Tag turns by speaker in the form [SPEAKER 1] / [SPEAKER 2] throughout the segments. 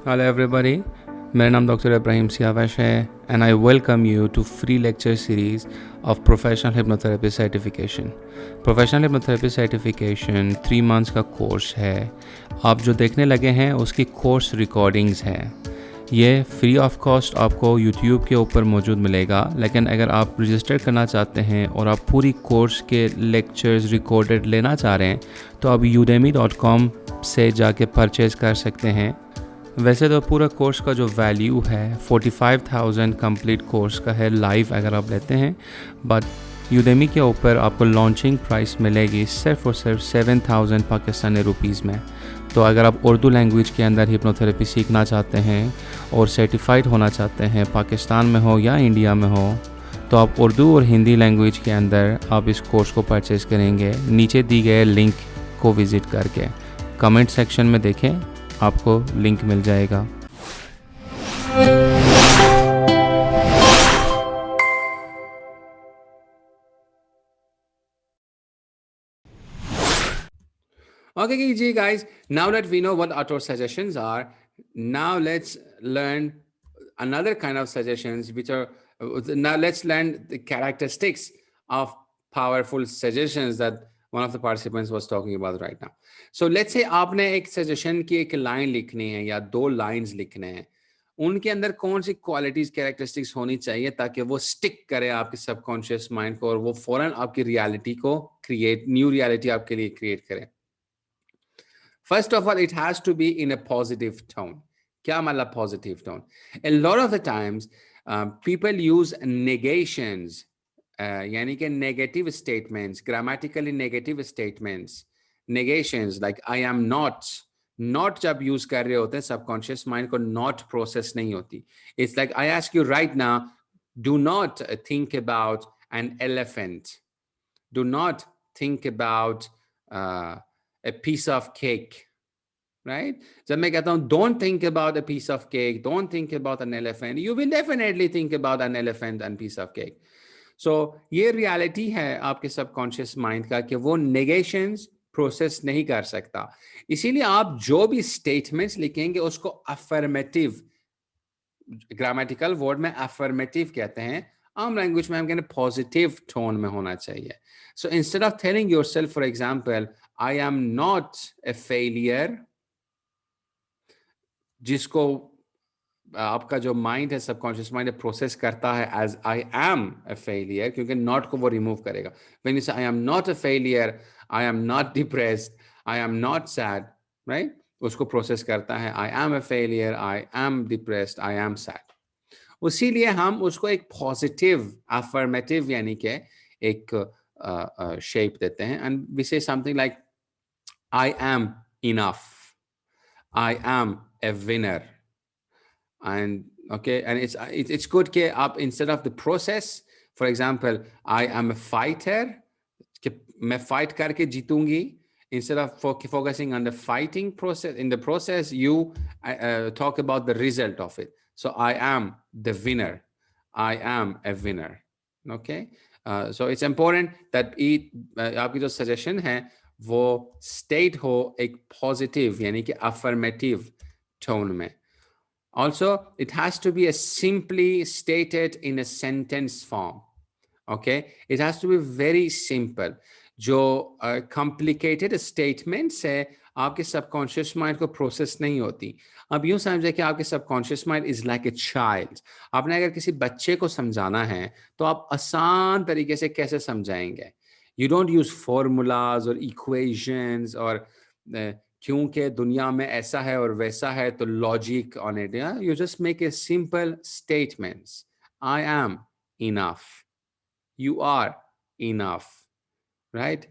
[SPEAKER 1] Hello everybody, मेरा नाम doctor Ibrahim सियावश है and I welcome you to free lecture series of Professional Hypnotherapy Certification. Professional Hypnotherapy Certification 3 months का course है. आप जो देखने लगे हैं उसकी कोर्स रिकॉर्डिंग्स हैं. ये फ्री ऑफ कॉस्ट आपको YouTube के ऊपर मौजूद मिलेगा, लेकिन अगर आप रजिस्टर करना चाहते हैं और आप पूरी कोर्स के लेक्चर्स रिकॉर्डेड लेना चाह रहे हैं तो आप udemy.com से जाके परचेज़ कर सकते हैं. वैसे तो पूरा कोर्स का जो वैल्यू है 45,000 कंप्लीट कोर्स का है लाइव अगर आप लेते हैं, बट यूडेमी के ऊपर आपको लॉन्चिंग प्राइस मिलेगी सिर्फ और सिर्फ 7,000 पाकिस्तानी रुपीज़ में. तो अगर आप उर्दू लैंग्वेज के अंदर हिप्नोथेरेपी सीखना चाहते हैं और सर्टिफाइड होना चाहते हैं, पाकिस्तान में हो या इंडिया में हो, तो आप उर्दू और हिंदी लैंग्वेज के अंदर आप इस कोर्स को परचेज़ करेंगे नीचे दी गए लिंक को विज़िट करके. कमेंट सेक्शन में देखें, आपको लिंक मिल जाएगा. Okay, ji guys, now that we know what auto suggestions are, now let's learn another kind of suggestions which are, now let's learn the characteristics of powerful suggestions that one of the participants was talking about right now. So let's say आपने एक suggestion की एक line लिखनी है या 2 lines लिखने हैं, उनके अंदर कौन सी क्वालिटीज कैरेक्टरिस्टिक्स होनी चाहिए ताकि वो स्टिक करे आपके सबकॉन्शियस माइंड को और वो फौरन आपकी रियलिटी को क्रिएट, न्यू रियलिटी आपके लिए क्रिएट करे. First of all, it has to be in a positive tone. क्या मतलब positive tone? A lot of the times, people use negations, यानी कि negative statements, grammatically negative statements, negations like I am not. Not जब use कर रहे होते हैं, subconscious mind को not process नहीं होती. It's like I ask you right now, do not think about an elephant. Do not think about a piece of cake, right? जब मैं कहता हूँ don't think about a piece of cake, don't think about an elephant, you will definitely think about an elephant and piece of cake. So ये reality है आपके subconscious mind का कि वो negations process नहीं कर सकता. इसीलिए आप जो भी statements लिखेंगे उसको affirmative, grammatical word में affirmative कहते हैं, आम लैंग्वेज में हम कहते हैं पॉजिटिव टोन में होना चाहिए. So instead of telling yourself for example I am not a failure, जिसको आपका जो माइंड है, सबकॉन्शियस माइंड है, प्रोसेस करता है as I am a failure, क्योंकि नॉट को वो रिमूव करेगा. When you say I am not a failure, I am not depressed, I am not sad, right, उसको प्रोसेस करता है I am a failure, I am depressed, I am sad. उसीलिए हम उसको एक पॉजिटिव अफर्मेटिव यानी कि एक शेप देते हैं and we say something like I am enough, I am a winner. And okay, and it's good कि आप instead of the process, for example, I am a fighter, कि मैं fight करके जीतूंगी, instead of focusing on the fighting process, in the process you talk about the result of it. So I am the winner, I am a winner. Okay, so it's important that आपकी जो suggestion है वो state हो एक positive यानी कि affirmative tone में. Also, it has to be simply stated in a sentence form. Okay, it has to be very simple. जो complicated statements है आपके subconscious mind को process नहीं होती. अब यूं समझे कि आपके subconscious mind is like a child. आपने अगर किसी बच्चे को समझाना है तो आप आसान तरीके से कैसे समझाएंगे? You don't use formulas or equations और क्योंकि दुनिया में ऐसा है और वैसा है तो logic on it. You just make a simple statements. I am enough, you are enough, right?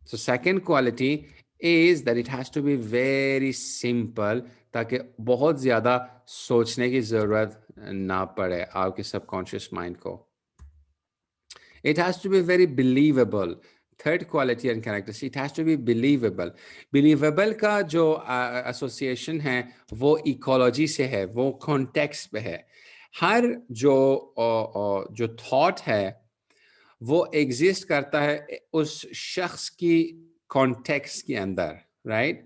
[SPEAKER 1] So second quality is that it has to be very simple ताकि बहुत ज़्यादा सोचने की ज़रूरत ना पड़े आपके सबकॉन्शियस माइंड को. It has to be very believable. Third quality and characteristic, it has to be believable. Believable का जो association है वो ecology से है, वो context पे है. हर जो thought है वो exist करता है उस शख्स की context के अंदर, right?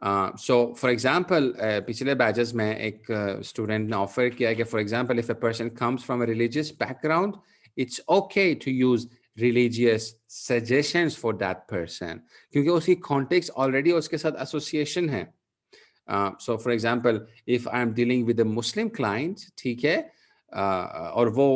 [SPEAKER 1] सो फॉर एग्जांपल पिछले बैचेस में एक स्टूडेंट ने ऑफर किया कि for example if a person comes from a religious background, it's okay to use religious suggestions for that person, क्योंकि उसकी कॉन्टेक्स्ट ऑलरेडी उसके साथ एसोसिएशन है. So for example if I am dealing with a Muslim client, ठीक है, और वो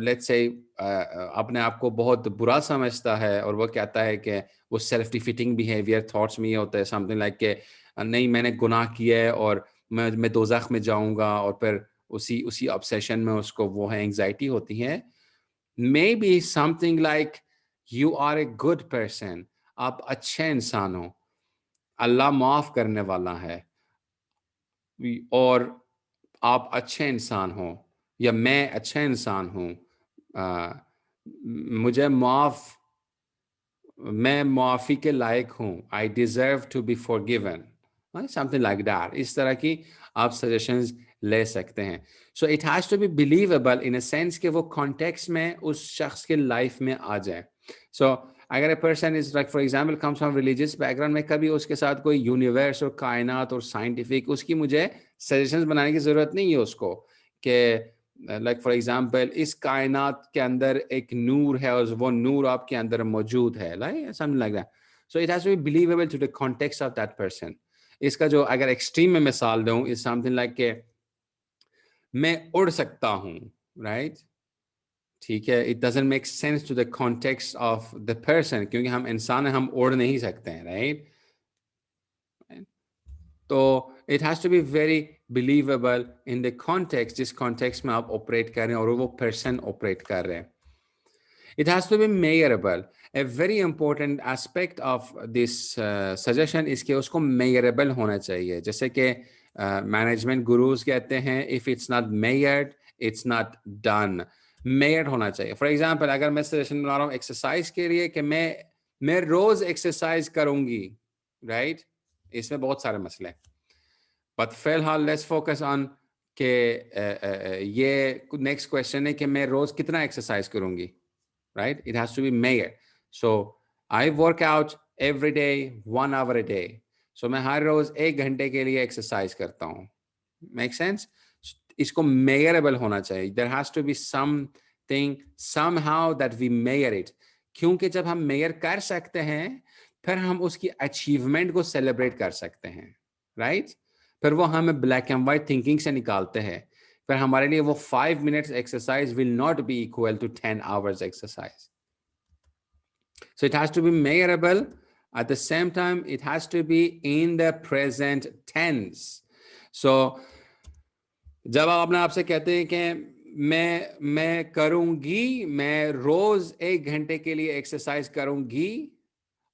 [SPEAKER 1] let's say अपने आप को बहुत बुरा समझता है और वो कहता है कि वो सेल्फ डिफीटिंग बिहेवियर थॉट्स में ये होता है समथिंग लाइक के नहीं मैंने गुनाह किया है और मैं दोज़ख में जाऊंगा, और फिर उसी उसी ऑब्सेशन में उसको वो है एंजाइटी होती है. Maybe something like you are a good person, आप अच्छे इंसान हो, अल्लाह माफ करने वाला है, और आप अच्छे इंसान हो, या मैं अच्छा इंसान हूँ, मुझे मैं माफ़ी के लायक हूँ, I deserve to be forgiven, something like that. इस तरह की आप सजेशंस ले सकते हैं. So it has to be believable in a sense कि वो कॉन्टेक्स्ट में उस शख्स के लाइफ में आ जाए. सो अगर a person is like for example comes from religious background में, कभी उसके साथ कोई यूनिवर्स और कायनात और साइंटिफिक उसकी मुझे सजेशंस बनाने की ज़रूरत नहीं है उसको, कि लाइक फॉर एग्जांपल इस कायनात के अंदर एक नूर है और वो नूर आपके अंदर मौजूद है, like something like that. So it has to be believable to the context of that person. इसका जो अगर एक्सट्रीम में मिसाल दूं, इज समथिंग लाइक के मैं उड़ सकता हूं, राइट, ठीक है, it doesn't make sense to the context of the person, क्योंकि हम इंसान हैं, हम उड़ नहीं सकते हैं, राइट. तो it has to be very believable in the context, जिस कॉन्टेक्स्ट में आप ऑपरेट कर रहे हैं और वो पर्सन ऑपरेट कर रहे हैं. It has to be measurable. A very important aspect of this suggestion इसके उसको मेजरेबल होना चाहिए. जैसे कि मैनेजमेंट गुरुज कहते हैं, if it's not measured it's not done. Measured होना चाहिए. फॉर एग्जांपल अगर मैं सजेशन बना रहा हूँ एक्सरसाइज के लिए कि मैं रोज एक्सरसाइज करूंगी, राइट, इसमें बहुत सारे मसले हैं, बट फिलहाल लेट्स फोकस ऑन के ये नेक्स्ट क्वेश्चन है कि मैं रोज कितना एक्सरसाइज करूंगी, right. It has to be measured. So I work out every day 1 hour a day. So मैं हर रोज 1 घंटे के लिए एक्सरसाइज करता हूँ. Make sense. इसको मेजरेबल होना चाहिए. There has to be something somehow that we measure it, क्योंकि जब हम मेजर कर सकते हैं फिर हम उसकी अचीवमेंट को सेलिब्रेट कर सकते हैं, राइट. फिर वो हमें ब्लैक एंड व्हाइट थिंकिंग से निकालते हैं. फिर हमारे लिए वो 5 minutes exercise will not be equal to 10 hours exercise. So it has to be measurable. At the same time, it has to be in the present tense. So जब आप अपने आप से कहते हैं कि मैं करूंगी, मैं रोज 1 घंटे के लिए एक्सरसाइज करूंगी,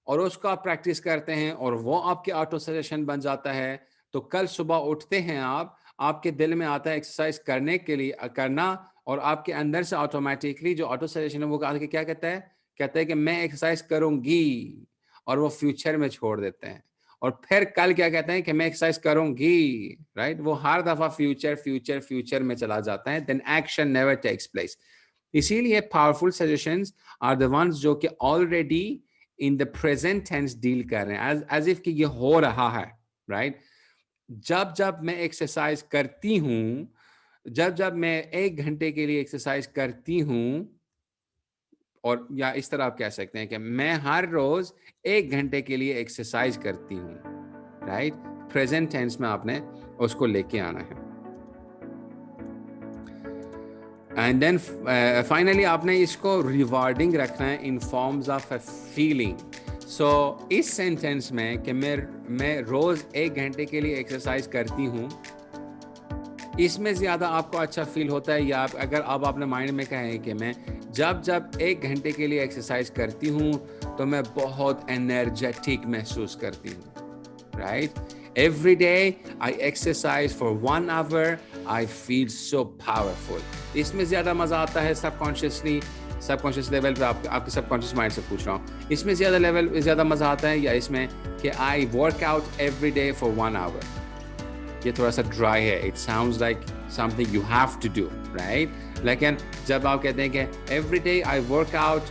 [SPEAKER 1] और उसको आप प्रैक्टिस करते हैं और वो आपके ऑटो सजेशन बन जाता है, तो कल सुबह उठते हैं आपके दिल में आता है एक्सरसाइज करने के लिए करना, और आपके अंदर से ऑटोमेटिकली जो ऑटो सजेशन है वो क्या कहता है कि मैं एक्सरसाइज करूंगी, और वो फ्यूचर में छोड़ देते हैं. और फिर कल क्या कहते हैं कि मैं एक्सरसाइज करूंगी, राइट. वो हर दफा फ्यूचर में चला जाता है. Then action never takes place. इसीलिए powerful suggestions are the ones जो कि already in the present tense deal कर रहे हैं, एज इफ कि ये हो रहा है, राइट. जब मैं एक्सरसाइज करती हूं, जब मैं 1 घंटे के लिए एक्सरसाइज करती हूं, और या इस तरह आप कह सकते हैं कि मैं हर रोज 1 घंटे के लिए एक्सरसाइज करती हूं, राइट. प्रेजेंट टेंस में आपने उसको लेके आना है. एंड देन फाइनली आपने इसको रिवार्डिंग रखना है इन फॉर्म्स ऑफ अ फीलिंग. सो इस सेंटेंस में कि मैं रोज 1 घंटे के लिए एक्सरसाइज करती हूँ, इसमें ज़्यादा आपको अच्छा फील होता है, या अगर आप अपने माइंड में कहें कि मैं जब 1 घंटे के लिए एक्सरसाइज करती हूँ तो मैं बहुत एनर्जेटिक महसूस करती हूँ, right. Every day I exercise for 1 hour, I feel so powerful. इसमें ज़्यादा मज़ा आता है सबकॉन्शियस लेवल पे. आपके सबकॉन्शियस माइंड से पूछ रहा हूँ, इसमें ज़्यादा मज़ा आता है, या इसमें कि I work out every day for 1 hour. ये थोड़ा सा ड्राई है. It sounds like something you have to do, right. लेकिन जब आप कहते हैं कि every day I work out,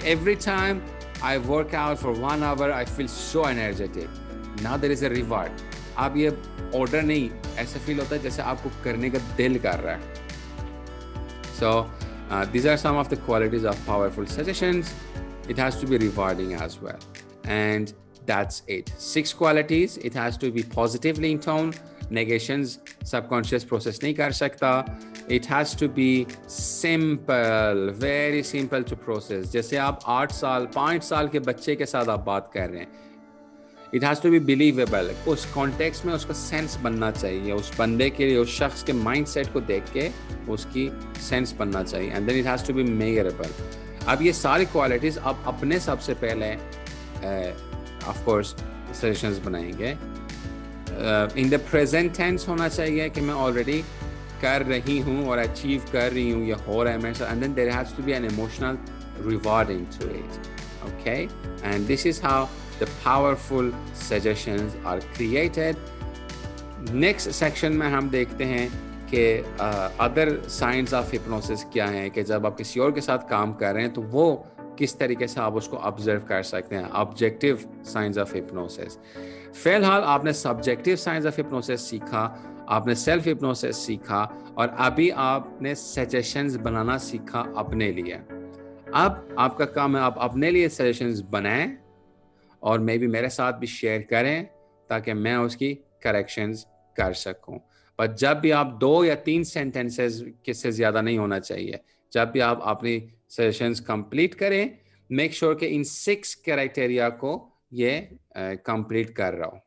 [SPEAKER 1] every time I work out for 1 hour, I feel so energetic, now there is a reward. आप ये order नहीं, ऐसा फील होता है जैसे आपको करने का दिल कर रहा है। So these are some of the qualities of powerful suggestions. It has to be rewarding as well. And that's it. 6 qualities. It has to be positively in tone. Negations subconscious process nahi kar sakta. It has to be simple, very simple to process. जैसे आप 8 साल 5 साल के बच्चे के साथ आप बात कर रहे हैं, it has to be believable. उस कॉन्टेक्स्ट में उसका सेंस बनना चाहिए, उस बंदे के लिए, उस शख्स के माइंड सेट को देख के उसकी सेंस बनना चाहिए, and then it has to be measurable. अब ये सारी क्वालिटीज़ आप अपने सबसे पहले ऑफ कोर्स सजेशंस बनाएंगे। इन द प्रेजेंट टेंस होना चाहिए कि मैं ऑलरेडी कर रही हूँ और अचीव कर रही हूँ, या हो रहा है मेरे साथ, and then there has to be an emotional rewarding to it, okay, and this is how the powerful suggestions are created. Next section में हम देखते हैं कि other signs of hypnosis क्या हैं, कि जब आप किसी और के साथ काम कर रहे हैं तो वो किस तरीके से आप उसको ऑब्जर्व कर सकते हैं, ऑब्जेक्टिव साइंस ऑफ हिप्नोसिस। फिलहाल आपने सब्जेक्टिव साइंस ऑफ हिप्नोसिस सीखा, आपने सेल्फ हिप्नोसिस सीखा, और अभी आपने सजेशंस बनाना सीखा अपने लिए। अब आपका काम है आप अपने लिए सजेशंस बनाएं और मे बी मेरे साथ भी शेयर करें ताकि मैं उसकी करेक्शंस कर सकूं। पर जब भी आप 2 या 3 सेंटेंसेस किससे ज़्यादा नहीं होना चाहिए, जब भी आप अपनी सेशंस कंप्लीट करें, मेक श्योर कि इन 6 क्राइटेरिया को ये कंप्लीट कर रहा हो।